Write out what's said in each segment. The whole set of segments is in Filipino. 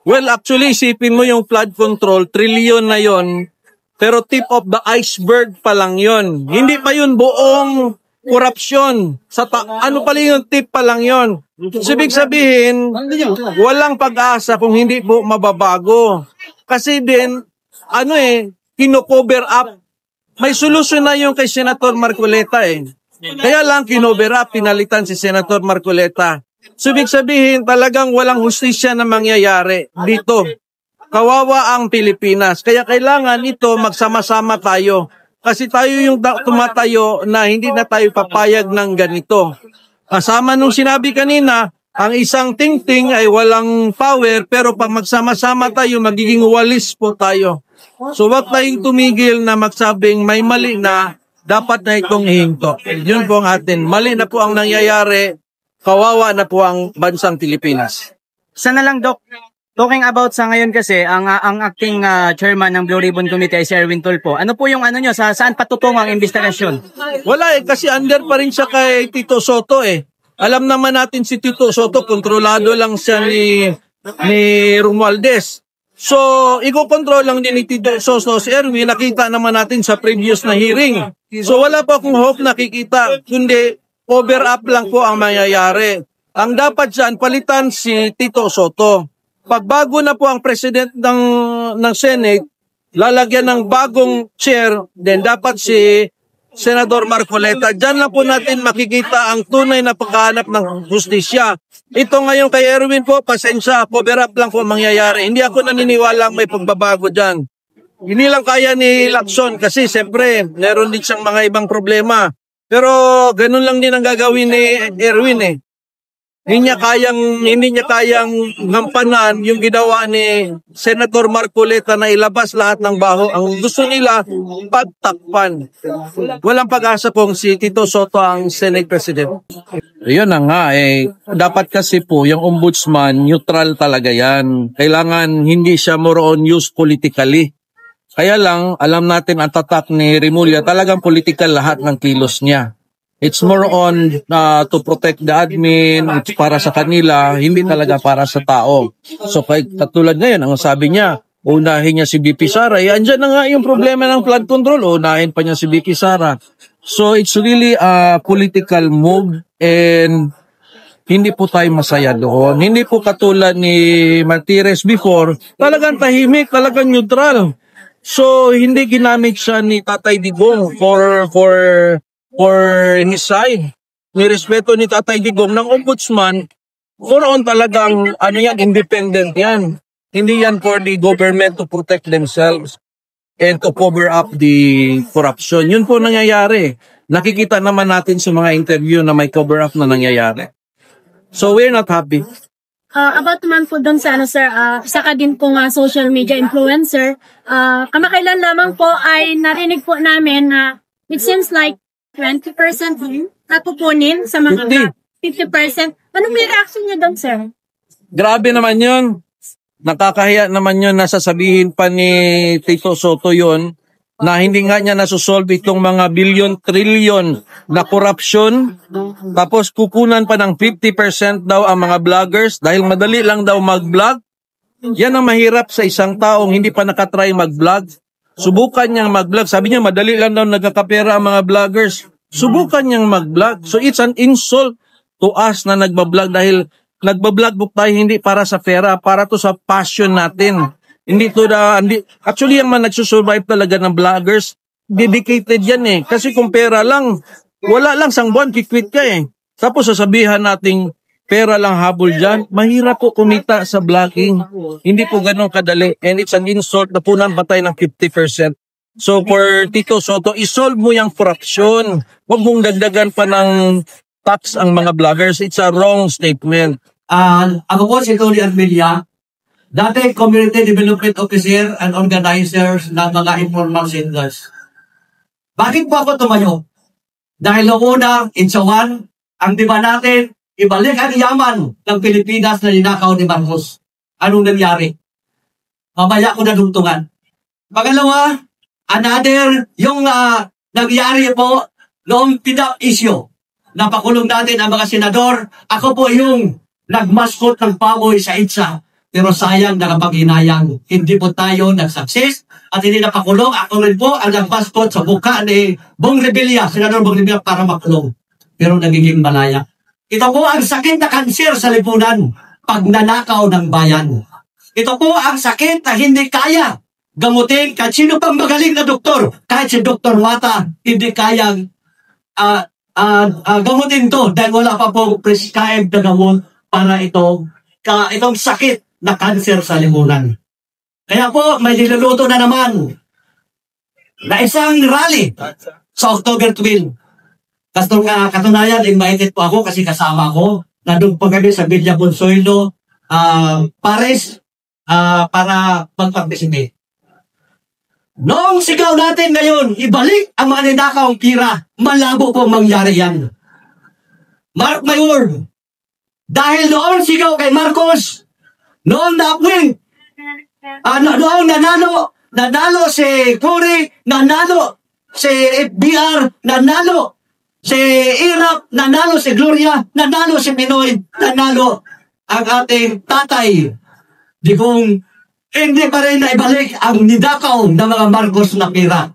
Well, actually, isipin mo yung flood control, trillion na yon, pero tip of the iceberg pa lang yon. Hindi pa yun buong korupsyon. Ano pala yung tip pa lang yon. So, ibig sabihin, walang pag-asa kung hindi po mababago. Kasi din, kino-cover up. May solusyon na yung kay Senator Marcoleta eh. Kaya lang kinover up, pinalitan si Senator Marcoleta. So, ibig sabihin, talagang walang hustisya na mangyayari dito. Kawawa ang Pilipinas. Kaya kailangan ito magsama-sama tayo. Kasi tayo yung tumatayo na hindi na tayo papayag ng ganito. Kasama nung sinabi kanina, ang isang ting-ting ay walang power, pero pag magsama-sama tayo, magiging walis po tayo. So, wag tayong tumigil na magsabing may mali na, dapat na itong ihinto. Yun po ang atin. Mali na po ang nangyayari. Kawawa na po ang bansang Pilipinas. Sana lang, Doc. Talking about sa ngayon kasi, ang acting chairman ng Blue Ribbon Committee ay si Erwin Tulfo. Ano po yung nyo, saan patutungo ang investigasyon? Wala kasi under pa rin siya kay Tito Soto eh. Alam naman natin si Tito Soto, kontrolado lang siya ni Romualdez. So, i-control lang din ni Tito Soto si Erwin, nakita naman natin sa previous na hearing. So, wala pa akong hope nakikita, kundi cover up lang po ang mangyayari. Ang dapat dyan, palitan si Tito Soto. Pagbago na po ang president ng Senate, lalagyan ng bagong chair, then dapat si Senador Marcoleta. Diyan na po natin makikita ang tunay na paghahanap ng justisya. Ito ngayon kay Erwin po, pasensya, cover up lang po mangyayari. Hindi ako naniniwala may pagbabago dyan. Hindi lang kaya ni Lacson kasi siyempre meron din siyang mga ibang problema. Pero ganun lang din ang gagawin ni Erwin eh. Hindi niya kayang gampanan yung ginawa ni Senator Marcoleta na ilabas lahat ng baho. Ang gusto nila, pagtakpan. Walang pag-asa kung si Tito Soto ang Senate President. Yun na nga dapat kasi po yung ombudsman, neutral talaga yan. Kailangan hindi siya more on used politically. Kaya lang, alam natin ang tatak ni Remulla, talagang political lahat ng kilos niya. It's more on to protect the admin, it's para sa kanila, hindi talaga para sa tao. So katulad ngayon, ang sabi niya, unahin niya si BP Sara. Andyan na nga yung problema ng flood control, unahin pa niya si BP Sara. So it's really a political move and hindi po tayo masaya doon. Hindi po katulad ni Martires before, talagang tahimik, talagang neutral. So hindi ginamit siya ni Tatay Digong for his side. Nirespeto ni Tatay Digong ng ombudsman, more on talagang independent yan. Hindi yan for the government to protect themselves and to cover up the corruption. Yun po nangyayari. Nakikita naman natin sa mga interview na may cover up na nangyayari. So we're not happy. About naman po doon sa sir, saka din po social media influencer, kamakailan lamang po ay narinig po namin na it seems like 20% natutunin sa mga 50%. Anong may reaction niyo doon, sir? Grabe naman yun. Nakakahiya naman yun na sasabihin pa ni Tito Soto yun na hindi nga niya nasusolve itong mga billion-trillion na corruption. Tapos kukunan pa ng 50% daw ang mga vloggers dahil madali lang daw mag-vlog. Yan ang mahirap sa isang taong hindi pa nakatry mag-vlog. Subukan niyang mag-vlog. Sabi niya, madali lang daw nagkakapera ang mga vloggers. Subukan niyang mag-vlog. So it's an insult to us na nagbablog dahil nagbablog tayo hindi para sa pera, para to sa passion natin. Actually, yung mga nagsusurvive talaga ng vloggers, dedicated yan eh. Kasi kung pera lang, wala lang sang buwan, kikwit ka eh. Tapos sasabihan nating pera lang habol dyan, mahirap po kumita sa vlogging. Hindi po ganun kadali. And it's an insult na punan patay ng 50%. So for Tito Soto, isolve mo yung corruption. Huwag mong dagdagan pa ng tax ang mga vloggers. It's a wrong statement. Ako po si Tony Armelia, dati Community Development Officer and Organizers ng mga informal singles. Bakit po ako tumayo? Dahil noong una, insawan, ang diba natin, ibalik ang yaman ng Pilipinas na ninakaw ni Marcos. Anong nangyari? Mamaya ko nadungtungan. Pangalawa, yung nangyari po noong PDAP issue. Napakulong natin ang mga senador. Ako po yung nagmaskot ng pamoy sa ITSA. pero sayang nakapag-inayang. Hindi po tayo nag-success at hindi napakulong. Ako rin po ang nagpaspot sa buka ni Bong Revilla, Senador Bong Revilla, para makulong. Pero nagiging malaya. Ito po ang sakit na kanser sa lipunan, pagnanakaw ng bayan. Ito po ang sakit na hindi kaya gamutin kahit sino pang magaling na doktor. Kahit si Dr. Wata, hindi kayang gamutin to dahil wala pa po prescribed na gamot para itong sakit na cancer sa lipunan. Kaya po, may niluluto na naman na isang rally sa October 12. Katunayan, invited po ako kasi kasama ko. Nandun po kami sa Villa Bonsuelo, Paris, para magpag-bisime. Noong sigaw natin ngayon, ibalik ang mga ninakaw pira, malabo po mangyari yan. Mark my word. Dahil noon sigaw kay Marcos, noon na-upwing, noong nanalo si Cory, nanalo si FBR, nanalo si Irap, nanalo si Gloria, nanalo si Minoy, nanalo ang ating tatay. Di kung hindi pa rin naibalik ang nidakaw ng mga Marcos na pira.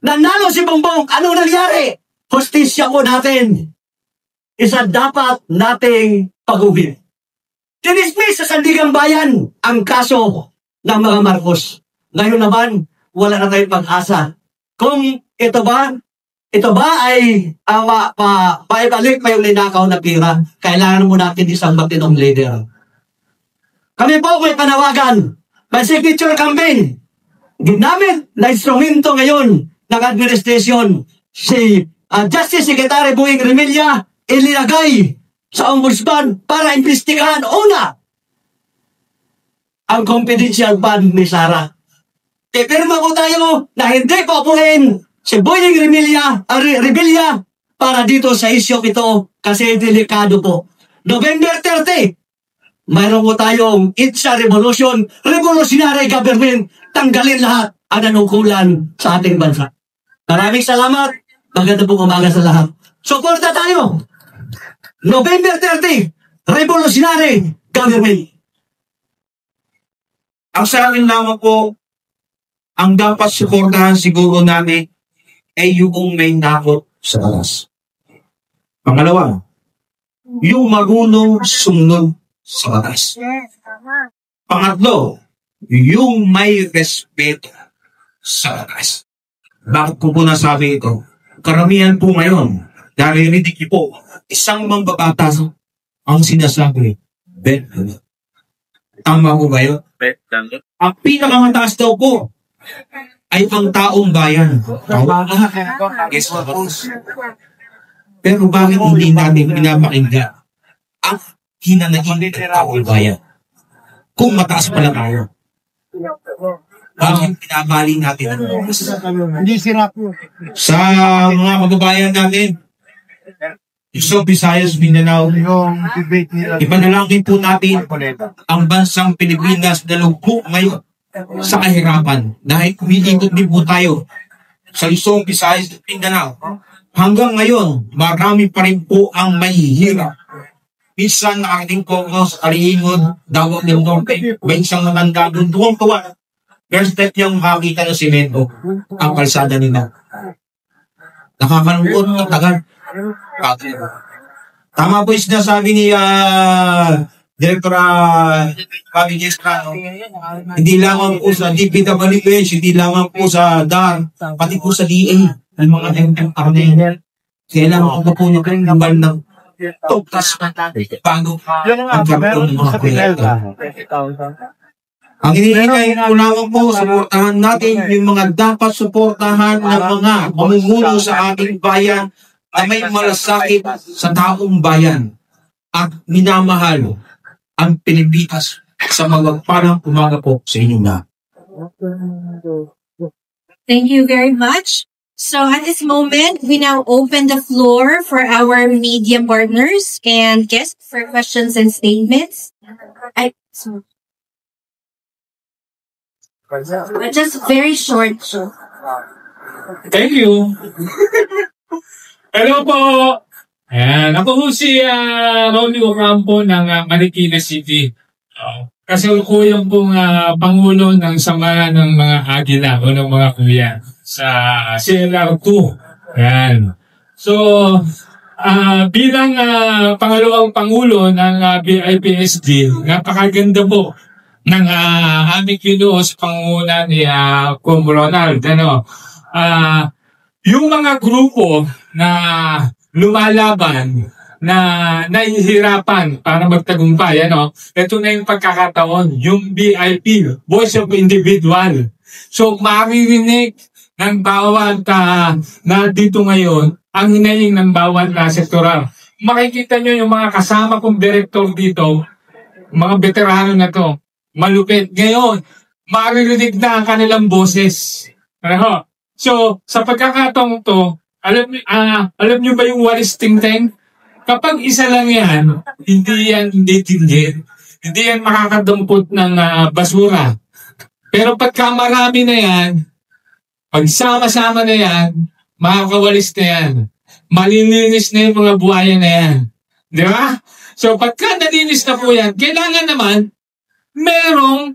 Nanalo si Bongbong, ano nangyari? Hustisya ko natin. Isa dapat nating pag-uwi. Dinismiss sa Sandigang Bayan ang kaso ng mga Marcos. Ngayon naman, wala na tayong pag-asa. Kung ito ba ay maibalik pa yung ninakaw na pira, kailangan mo natin isang matinong leader. Kami po may panawagan, may signature campaign. Ginamit na instrumento ngayon ng administration si Justice Secretary Boying Revilla ililagay sa ombudsman para imbestigahan una ang confidential fund ni Sara. Ipirma ko tayo na hindi papuhin si Boying Revilla para dito sa issue ito kasi delikado po. November 30, mayroon ko tayong ITSA Revolution, Revolutionary Government, tanggalin lahat ang nanungkulan sa ating bansa. Maraming salamat. Maganda pong umaga sa lahat. Suporta tayo. November 30, Revolutionary Government. Ang sa akin lamang po, ang dapat suportahan siguro namin ay yung may nakot sa batas. Pangalawa, yung marunong sumunod sa batas. Pangatlo, yung may respeto sa batas. Bakit ko po nasabi ito? Karamihan po ngayon, narinig po, isang mambabatas ang sinasabi, bet. Tama ko ba yun? Ang pinakamataas daw po ay ang taong bayan. Yes, pero bakit hindi namin pinapakinggan ang hinanaing taong bayan? Kung mataas pala tayo. Bakit pinabali natin ang sa mga kababayan natin? So, Visayas, Mindanao, ipanalangin po natin ang bansang Pilipinas na lugpo ngayon sa kahirapan dahil umiikot din po tayo sa Luzon, Visayas, Mindanao. Hanggang ngayon, marami pa rin po ang mahihirap. Minsan na ating koko sa Kaliingod, Davao del Norte, may isang matanda doon, tuwang-tuwa. First step niyang makakita ng simento, ang kalsada nila. Nakakalungkot ng tagal. Tama po yung sinasabi ni Director Fabi Gestra, hindi lamang po sa DPWH, hindi lamang po sa DAR, pati po sa DA, ang mga MMRN. Kailangan ko po nyo kayong naman ng tugtas bago ang karoon ng mga proyekto. Ang hinihingay ko lamang po, suportahan natin yung mga dapat suportahan ng mga mamumuno sa ating bayan na may malasakit sa taong bayan at minamahal ang Pilipinas sa mga parang umaga po sa inyo na. Thank you very much. So at this moment, we now open the floor for our media partners and guests for questions and statements. Just very short. Thank you. Hello po. Ayan, ako po si Ronnie Ocampo ng Marikina City. kasalukuyang pong Pangulo ng Samahan ng mga Agila o ng mga Kuya sa CLR2. Yan. So, bilang pangalawang Pangulo ng BIPSD, napakaganda po ng aming kinuos panguna ni Kung Ronald. Yung mga grupo na lumalaban, na nahihirapan para magtagumpay, ito na yung pagkakataon, yung BIP, Voice of Individual. So, maririnig ng bawat na dito ngayon, ang hinaing ng bawat sektoral. Makikita nyo yung mga kasama kong direktor dito, mga veterano na to, malupit. Ngayon, maririnig na ang kanilang boses. So, sa pagkakataong to, alam nyo ba yung Walis Tingteng? Kapag isa lang yan, hindi yan tinggit. Hindi yan makakadumpot ng basura. Pero pagka marami na yan, pag sama-sama na yan, makakawalis na yan. Malilinis na yung mga buhaya na yan. Di ba? So pagka nalinis na po yan, kailangan naman merong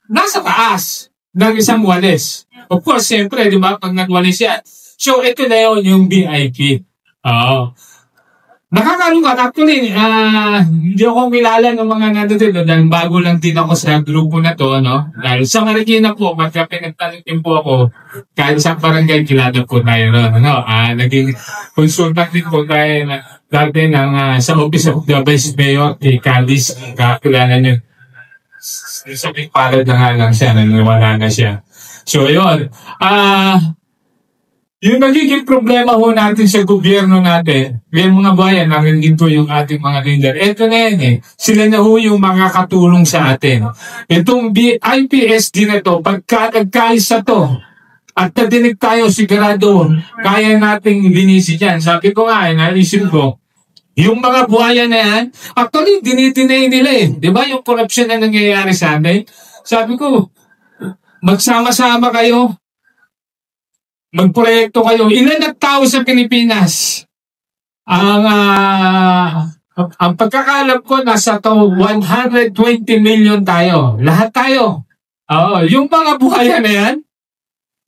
nasa taas ng isang walis. Of course, siyempre, di ba, pag nagwalis yan. So ito na yun, yung BIP. Nakakalungkot. Actually, hindi ako kilala ng mga nandito dahil bago lang din ako sa grupo na to, Dahil sa Marikina po, pagka pinagtalitin po ako, kahit sa barangay, kilala po tayo ron, Naging consultant din po tayo dati sa Office of the Vice Mayor, kay Calice, kakilala niyo. Sa big palad na nga lang siya, wala na siya. So, yun. Yung nagiging problema ho natin sa gobyerno natin, yung mga bayan, nangingin po yung ating mga leader. Ito na yan Sila na ho yung mga katulong sa atin. Itong IPSD na to, pagka nagkaisa to, at nadinig tayo sigurado, kaya nating linisin yan. Sabi ko nga, naisip ko, yung mga buhaya na yan, actually, dinidinay nila Di ba yung corruption na nangyayari sa atin? Sabi ko, magsama-sama kayo, magproyekto kayo. Ilan na tao sa Pilipinas? Ang pagkakalam ko, nasa 120 million tayo. Lahat tayo. Yung mga buhaya na yan,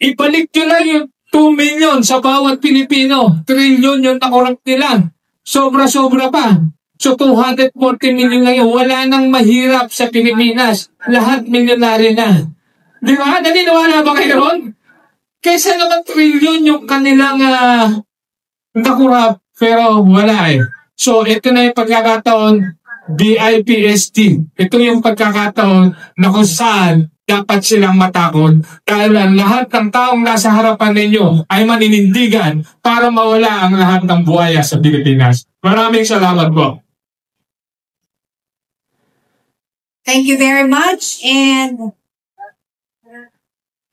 ibalik nyo lang yung 2 million sa bawat Pilipino. Trillion yung nakurap nila. Sobra-sobra pa. So 240 million ngayon. Wala nang mahirap sa Pilipinas. Lahat milyonary na. Di ba? Naniniwala ba kayo ron? Kaysa naman trillion yung kanilang nakurap, pero wala So, ito na yung pagkakataon, BIPSD. Ito yung pagkakataon na kung saan dapat silang matakot dahil ang lahat ng taong nasa harapan ninyo ay maninindigan para mawala ang lahat ng buhaya sa Pilipinas. Maraming salamat po. Thank you very much. And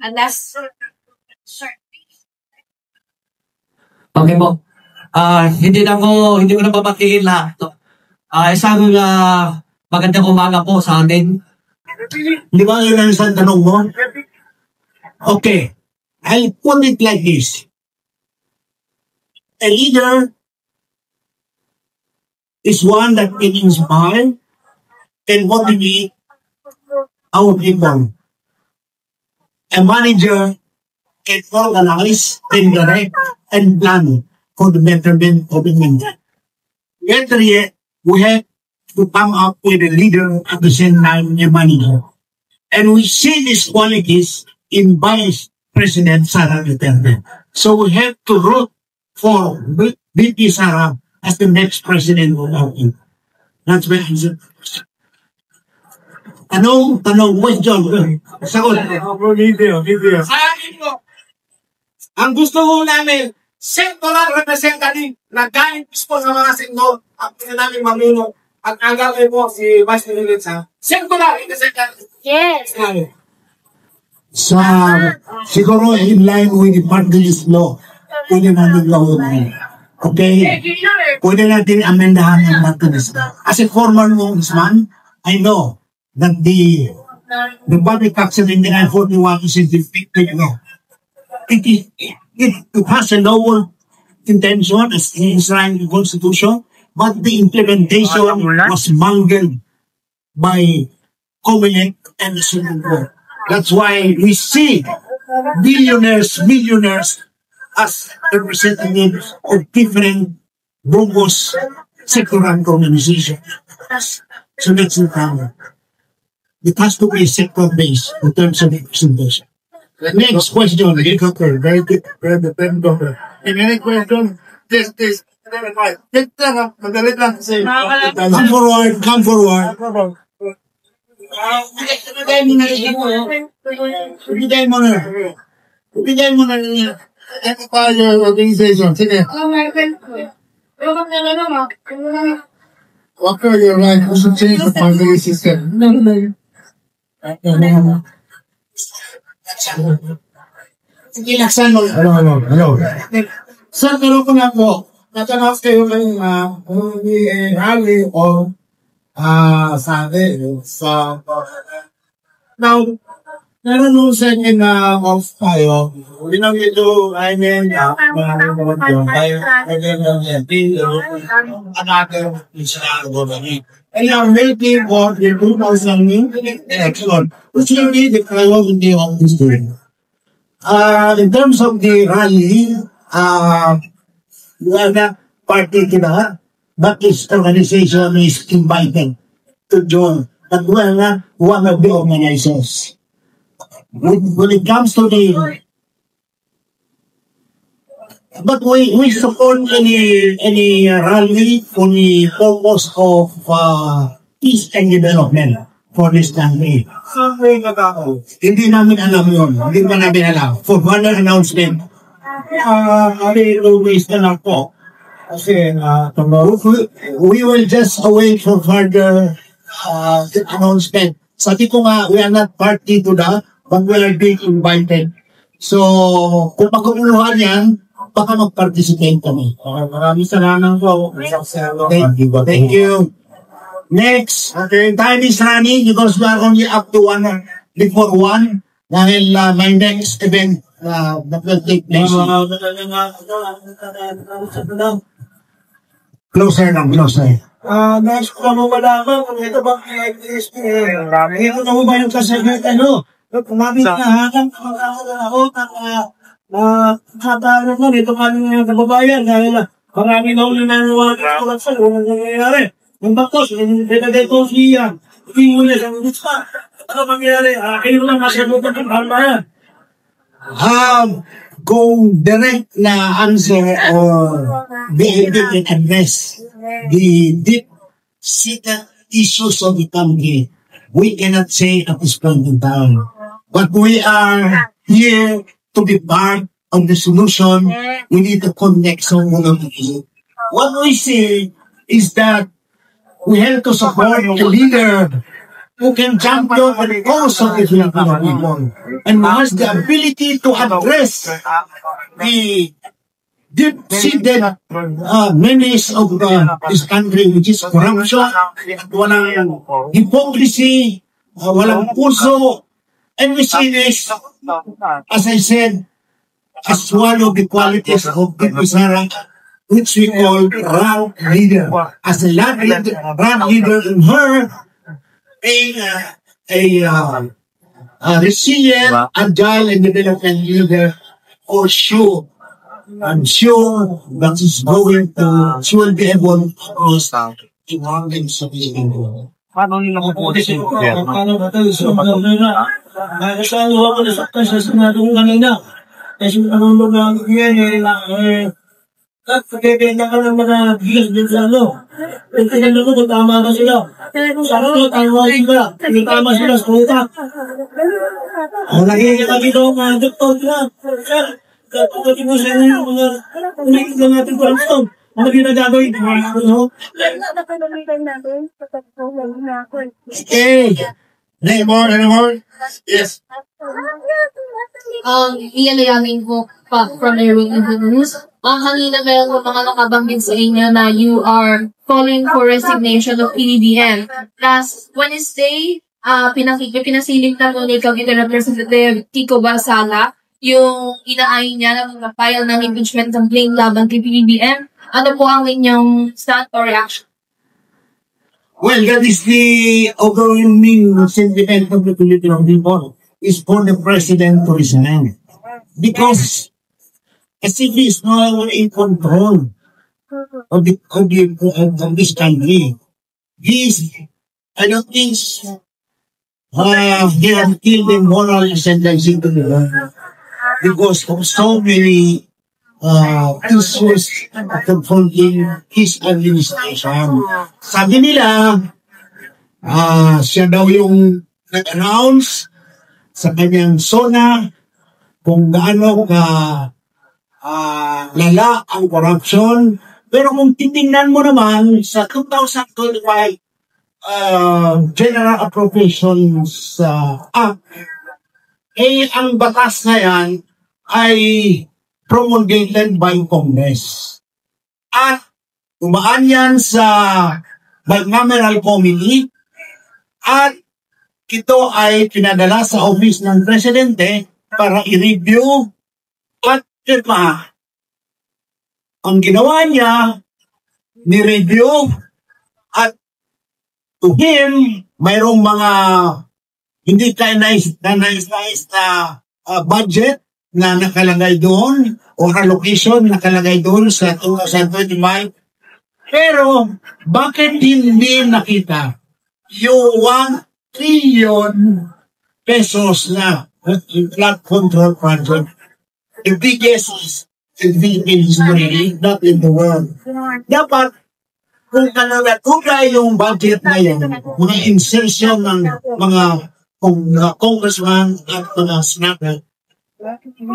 last... Okay po. Hindi ko na papakiin lahat. Isang magandang umaga po sa atin. Di ba yun ang isang tanong mo? Okay. I'll put it like this. A leader is one that can inspire and motivate our people. A manager can organize, and direct, and plan for the betterment of the community. Yet, we have to come up with a leader at the same time a manager. And we see these qualities in Vice President Sara Duterte. So we have to root for VP Sara as the next president of our country. That's my answer. Tanong, question. Sagot. Sa akin po, ang gusto ko namin, sectoral representative na guidance po sa mga sektor at namin mamuno at agawin po si Vice President sa sectoral representative. Yes. Siguro in line with the party list law, pwede natin gawin. Okay? Pwede natin amendahan ang party list. As a former ombudsman, I know that the public tax in 1941 is in the no. It has a lower intention as enshrined in the Constitution, but the implementation was mangled by COMELEC, and the Supreme Court. That's why we see millionaires as representatives of different bogus sector-run organizations. So that's the problem. It has to be sector-based in terms of representation. The next question, very good, very dependent. And any question, this, magalit lang kasi. Come forward. Ibigay mo na. Ito pa yung organization. Sige. What are your right to change the family system? Sige, laksan mo. Hello. Sir, pero ko na po. Natanong kayo ng Ali o sabi sa now, meron nung second of tayo. Binang ito, I mean, and are waiting for the 2000 election, which will be the priority of this day. In terms of the rally, wala party kita, but this organization is invited to join. At wala one of the organizers. When it comes to the, but we support any rally for the purpose of peace and development for this country. Hindi namin alam yun. Hindi pa namin alam. For further announcement, always na lang po. Kasi we will just await for further announcement. Sabi ko nga, we are not party to that, but we are being invited. So, kung pagkukuluhan yan, baka mag-participate kami. Maraming salamat po. Thank you. Next, okay, time is running because we are only up to before 1. Dahil my next event that will take place. Closer. Next ko mo malaman kung ito ba ito na mo ba yung kasagot kumamit na hanggang ako nakatalo ko dito kami ng kababayan dahil marami na ulit na wala sa nangyayari. Ang bakos, pinagay ko siya. Hindi mo niya sa gusto. Ano mangyayari? Kayo lang masagutan ng palma. Kung direct na answer or be able to address the deep-seated issues of the country, we cannot say at this point in time. But we are here to be part of the solution. We need to connect someone of it. What we see is that we have to support the leader who can champion the cause of the Filipino people and who has the ability to address the deep-seated menace of this country, which is corruption, walang hypocrisy, walang puso, and we see this, as I said, as one of the qualities of the Sara, which we call rank leader. As a rank leader in her, a resilient, agile, and development leader, for sure. I'm sure that she will be able to cross the mountains of the people. Paano nila mapupunta si Gobyerno? Paano ba ito? Nasaan ako nasaktan sa sinadong kanina? Kasi anong mga yan, pagkakita ka ng mga bigas din sa Tingnan ko kung tama ka sila. Sana tama sila. Kung tama sila sa utak. Nakikita dito mga doktor na. Sir, kapag mo sa inyo, mga ulit na natin parang ito. Ano ginagagawin? Okay. Anymore? Yes. Ialayamin ko pa from Erwin News. Kanina meron ko mga nakabanggit sa inyo na you are calling for resignation of PDBM. Last Wednesday, pinasiling na mo ni Cavite Representative Kiko Barsala yung inaayin niya na mag-file ng impeachment complaint laban kay PDBM. Ano po ang inyong stand or reaction? Well, that is the overwhelming sentiment of the Filipino people is for the president to resign. Because SCP is no longer in control of this country. I don't think they have killed the moral ascendancy to the world because of so many issues confronting his administration. Sabi nila, siya daw yung nag-announce sa kanyang SONA kung gaano ka lala ang corruption. Pero kung titingnan mo naman sa 2025 General Appropriations Act, ang batas na yan ay promulgated by Congress. At tumaan yan sa bicameral committee at ito ay pinadala sa office ng Presidente para i-review at pirma. Ang ginawa niya, ni-review at to him, mayroong mga hindi tayo nais na budget na nakalagay doon o allocation nakalagay doon sa 2025. Pero, bakit hindi nakita yung 1 trillion pesos na flood control project? The biggest in Philippines history, not in the world. Dapat, kung kanagatuga yung budget na yun, mga insertion ng mga congressman at mga senator,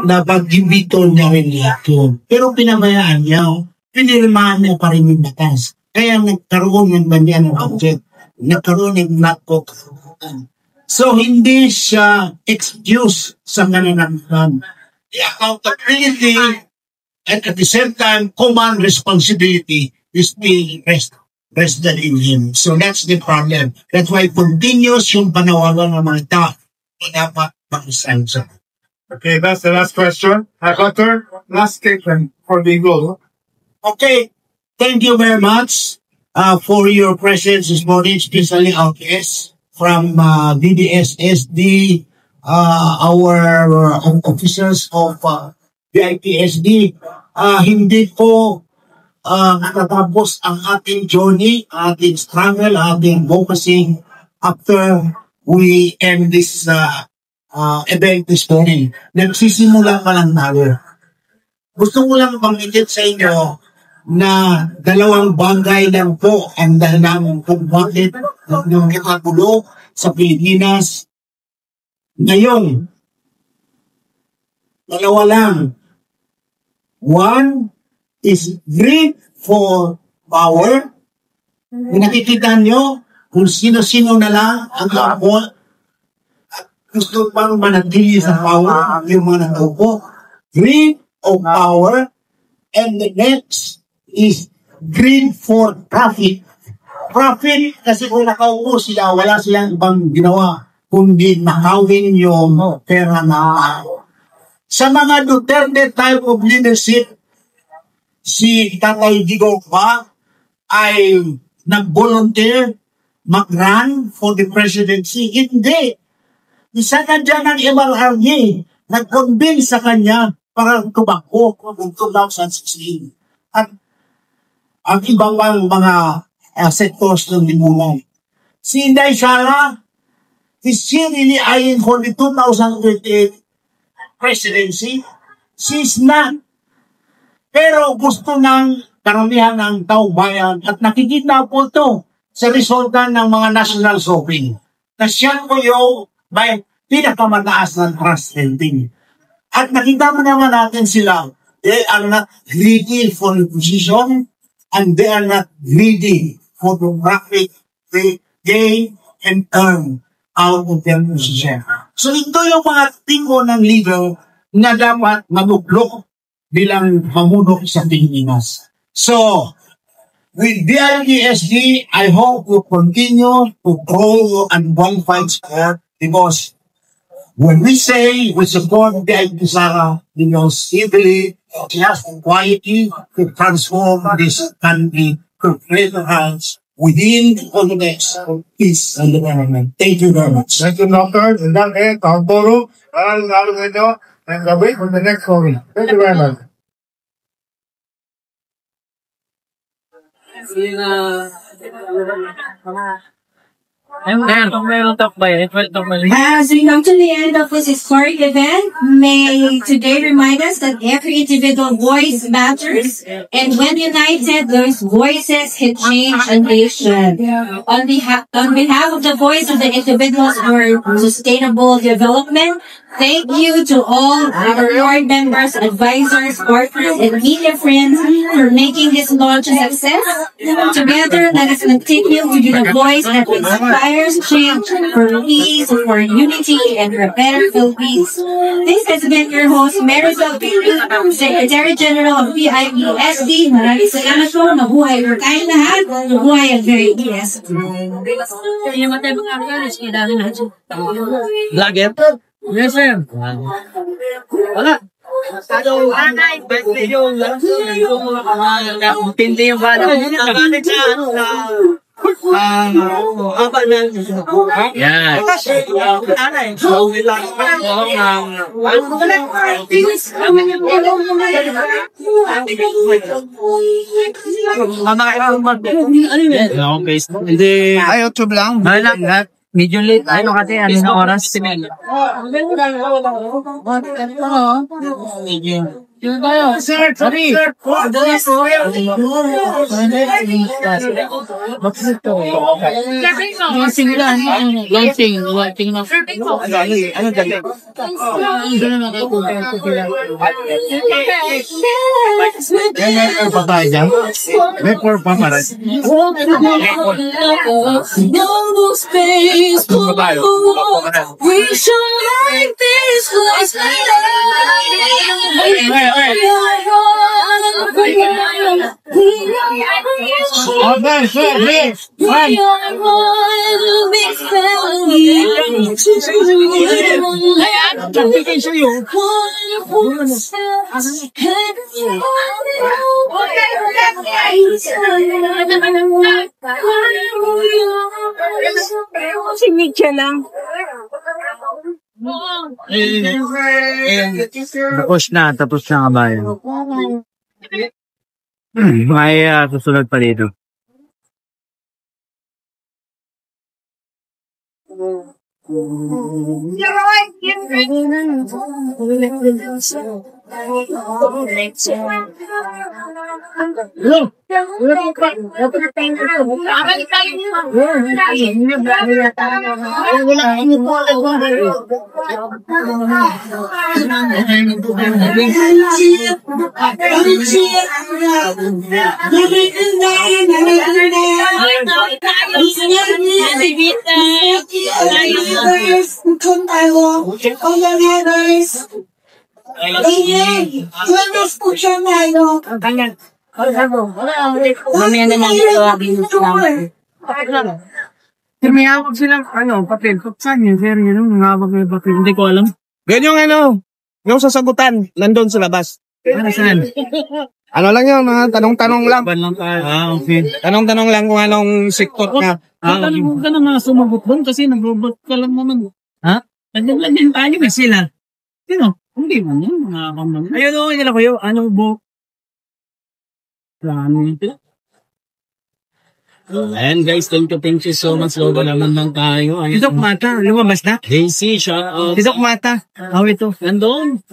dapat imbito niya rin lahat yun. Pero pinabayaan niya, pinirmahan niya pa rin yung batas. Kaya nagkaroon ng banyan ng budget, nagkaroon ng NATCO. So, hindi siya excuse sa kananangkan. The accountability and at the same time, command responsibility is being rested in him. So, that's the problem. That's why continuous yung panawagan ng mga tao dapat mag-resign siya. Okay, that's the last question. Doctor, last statement for the goal. Okay, thank you very much for your presence this morning, especially LTS from DDSSD, our officers of BIPSD. Hindi po natatapos ang ating journey, ating struggle, ating advocacy after we end this event this morning. Nagsisimula pa lang tayo. Gusto ko lang pangingit sa inyo na dalawang bagay lang po ang dahilan kung bakit ng kakagulo sa Pilipinas. Ngayon, dalawa lang. One is greed for power. Nakikita nyo kung sino-sino na lang ang kapwa gusto pang manatili sa power yung mga nataupo. Greed of power. And the next is greed for profit. Profit kasi kung nakaupo sila, wala silang ibang ginawa kundi nakawin yung pera na sa mga Duterte type of leadership, si Tatay Digong pa ay nag-volunteer mag-run for the presidency. Hindi. Isa na dyan ng MRRD, nag-convince sa kanya para tumakbo noong 2016. At ang ibang mga sectors ng limunan. Si Inday Sara, is she really eyeing for the 2028 presidency? She's not. Pero gusto ng karamihan ng taong bayan at nakikita po ito sa resulta ng mga national shopping. Na siya po yung may pinakamataas ng trust rating. At nakita mo naman natin sila, they are not greedy for the position and they are not greedy for the profit they gain and earn out of their position. So ito yung mga tingo ng leader na dapat maguglok bilang mamuno sa Pilipinas. So, with DIPSD, I hope you continue to grow and one fight square. Because when we say we support the Sara, civilly, she has the quality to transform this country to greater heights within the context of peace and development. Thank you very much. Thank you, Doctor. And then, Kamporo, lalo nyo, and wait for the next program. Thank you very much. As we come to the end of this historic event, may today remind us that every individual voice matters, and when united, those voices can change a nation. On behalf of the voice of the individuals for sustainable development, thank you to all our board members, advisors, partners, and media friends for making this launch a success. Together, let us continue to be the voice that inspires change for peace, for unity, and for better Philippines. This has been your host, Maricel Piri, Secretary General of PIPSD. Maraming salamat po. Mabuhay po tayong lahat. Mabuhay ang very best. Vlogger? Yes, sir. Wala. Pindi yung bala. Nagalit sa aba na. Yan. Hindi. Ay, YouTube lang. Medyo late. Ano kasi? Ano na oras? Yun tayo. Sir, sorry. Launching lang. Launching na. Ano galing? May pa tayo dyan? May for pa para. No space for we shall like this place. Okay, sir, please. Signature lang. Tapos na nga ba yun? May susunod pa dito. Mamaya na lang tawagin mo sila. May hawak silang, papel. Saan yun? Sir, yun, may hawak may papel. Hindi ko alam. Ganyan yung yung sasagutan, nandun sa labas. Ano saan? Ano lang yun, mga tanong-tanong lang. Okay. Tanong-tanong lang kung anong sektor ka. Tanong ka na mga sumagot doon kasi nag-robot ka lang naman. Ha? Naglalagyan tayo ba sila? Sino? Hindi man yun, mga kamang. Ayun o, nila ko yun. Anong book? And guys, thank you so much. Logo naman lang tayo. Sidok Mata, lumabas na? Daisy, shout out. Sidok Mata. Ito. Nandun.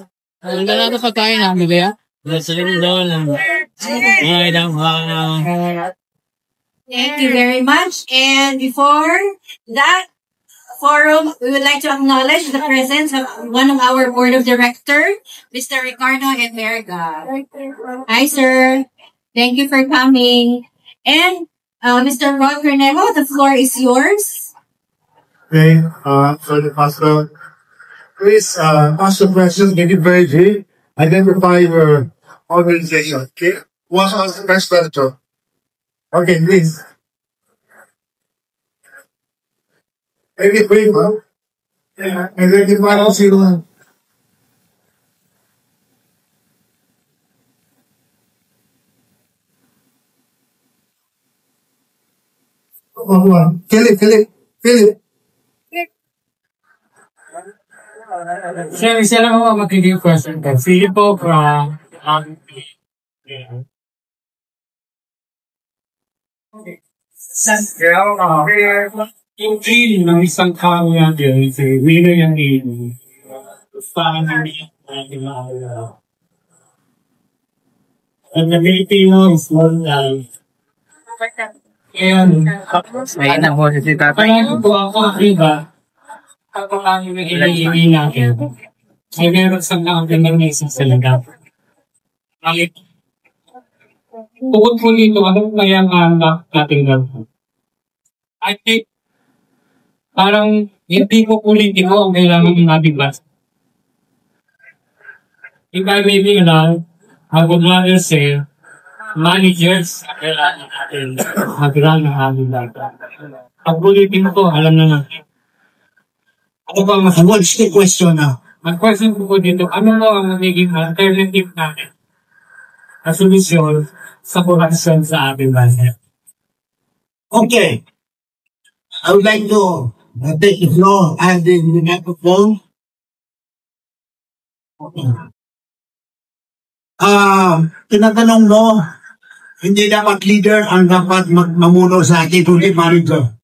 Ang ganito pagkain namin ba ya? Nasa rin doon. Ay, Thank you very much. And before that forum, we would like to acknowledge the presence of one of our board of directors, Mr. Ricardo Enverga. Hi, sir. Thank you for coming. And Mr. Ron Cornejo, the floor is yours. Okay, so the pastor, please ask the questions, make it very clear. Identify your organization, okay? What's the best spiritual? Okay, please. Make it brief, huh? Yeah. Identify kung sino. Philip. Sir, isa lang ako magiging question ko. Philip po from yung dream ng isang tao natin, winner yung dream. Parang natin makakala. Ang ability mo is one life. And, Ayun na po si tatay. parang po ako, diba? Kapag ang hinihingi natin, ay meron sa nakagandang na isang salaga. Ay, bukod po nito, anong kaya nga natin gawin? I think, parang hindi po ulitin mo ang kailangan natin basta. If I may be allowed, I would rather say, managers, kailangan natin mag-run ng aming data. Pag ulitin ko, alam na natin. Ano ba mas... What's the question now? Ang question ko po dito, ano mo ang magiging alternative natin na solusyon sa corruption sa ating bansa? Okay. I would like to take the floor and the microphone. Tinatanong mo, hindi dapat leader ang dapat mamuno sa atin, kundi manager.